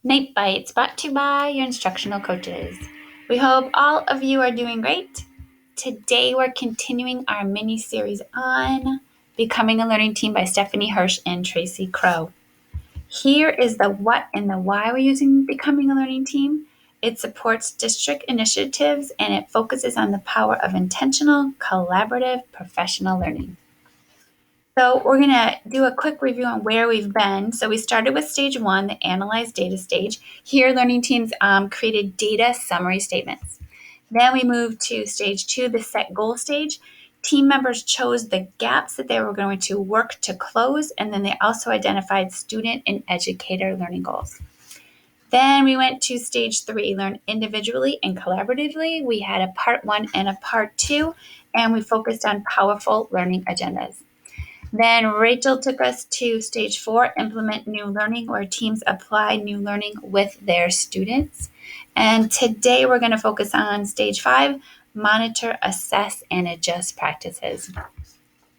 Night Bites brought to you by your instructional coaches. We hope all of you are doing great. Today we're continuing our mini series on Becoming a Learning Team by Stephanie Hirsch and Tracy Crow. Here is the what and the why we're using Becoming a Learning Team. It supports district initiatives and it focuses on the power of intentional, collaborative, professional learning. So we're going to do a quick review on where we've been. So we started with stage 1, the analyze data stage. Here, learning teams created data summary statements. Then we moved to stage 2, the set goal stage. Team members chose the gaps that they were going to work to close, and then they also identified student and educator learning goals. Then we went to stage 3, learn individually and collaboratively. We had a part 1 and a part 2, and we focused on powerful learning agendas. Then Rachel took us to stage 4, implement new learning, where teams apply new learning with their students. And today we're going to focus on stage 5, monitor, assess, and adjust practices.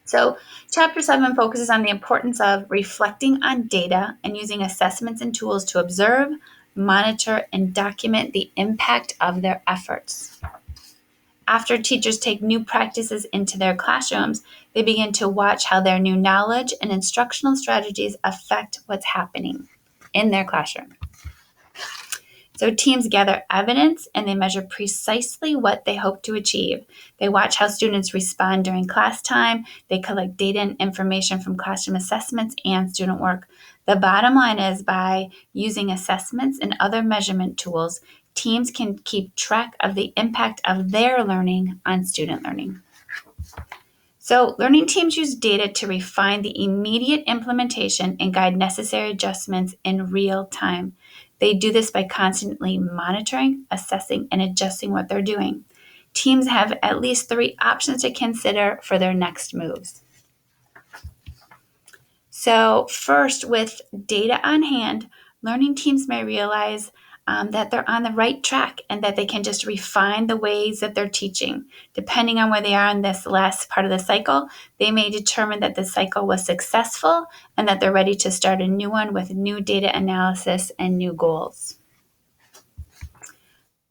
So chapter 7 focuses on the importance of reflecting on data and using assessments and tools to observe, monitor, and document the impact of their efforts. After teachers take new practices into their classrooms, they begin to watch how their new knowledge and instructional strategies affect what's happening in their classroom. So teams gather evidence and they measure precisely what they hope to achieve. They watch how students respond during class time. They collect data and information from classroom assessments and student work. The bottom line is, by using assessments and other measurement tools, teams can keep track of the impact of their learning on student learning. So learning teams use data to refine the immediate implementation and guide necessary adjustments in real time. They do this by constantly monitoring, assessing, and adjusting what they're doing. Teams have at least 3 options to consider for their next moves. So first, with data on hand, learning teams may realize that they're on the right track and that they can just refine the ways that they're teaching. Depending on where they are in this last part of the cycle, they may determine that the cycle was successful and that they're ready to start a new one with new data analysis and new goals.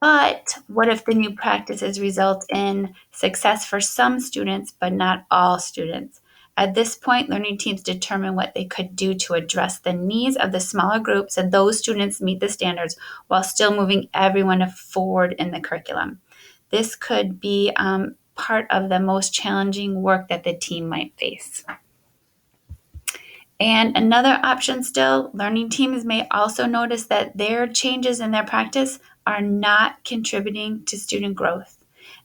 But what if the new practices result in success for some students, but not all students? At this point, learning teams determine what they could do to address the needs of the smaller groups and those students meet the standards while still moving everyone forward in the curriculum. This could be part of the most challenging work that the team might face. And another option still, learning teams may also notice that their changes in their practice are not contributing to student growth.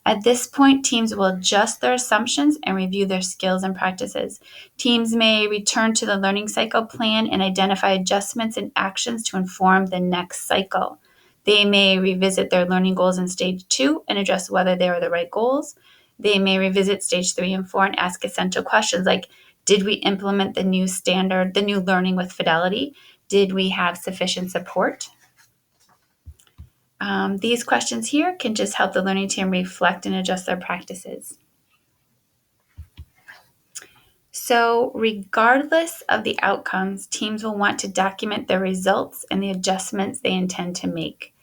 At this point, teams will adjust their assumptions and review their skills and practices. Teams may return to the learning cycle plan and identify adjustments and actions to inform the next cycle. They may revisit their learning goals in stage 2 and address whether they are the right goals. They may revisit stage 3 and 4 and ask essential questions like, did we implement the new standard, the new learning with fidelity? Did we have sufficient support? These questions here can just help the learning team reflect and adjust their practices. So regardless of the outcomes, teams will want to document the results and the adjustments they intend to make.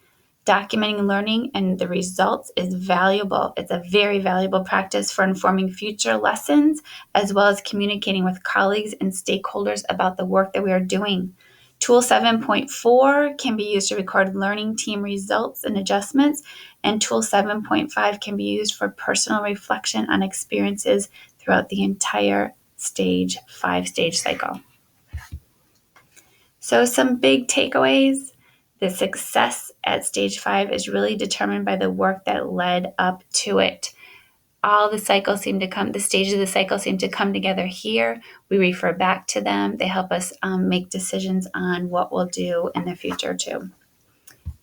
Documenting learning and the results is valuable. It's a very valuable practice for informing future lessons, as well as communicating with colleagues and stakeholders about the work that we are doing. Tool 7.4 can be used to record learning team results and adjustments, and Tool 7.5 can be used for personal reflection on experiences throughout the entire 5-stage cycle. So some big takeaways. The success at stage 5 is really determined by the work that led up to it. All the stages of the cycle seem to come together here. We refer back to them. They help us make decisions on what we'll do in the future too.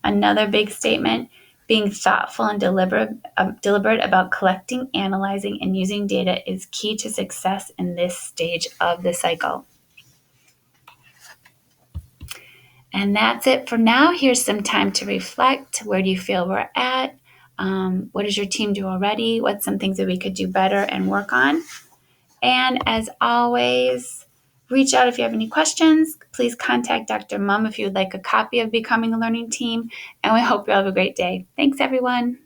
Another big statement, being thoughtful and deliberate about collecting, analyzing, and using data is key to success in this stage of the cycle. And that's it for now. Here's some time to reflect. Where do you feel we're at? What does your team do already? What's some things that we could do better and work on? And as always, Reach out if you have any questions. Please contact Dr. Mum if you would like a copy of Becoming a Learning Team. And we hope you all have a great day. Thanks, everyone.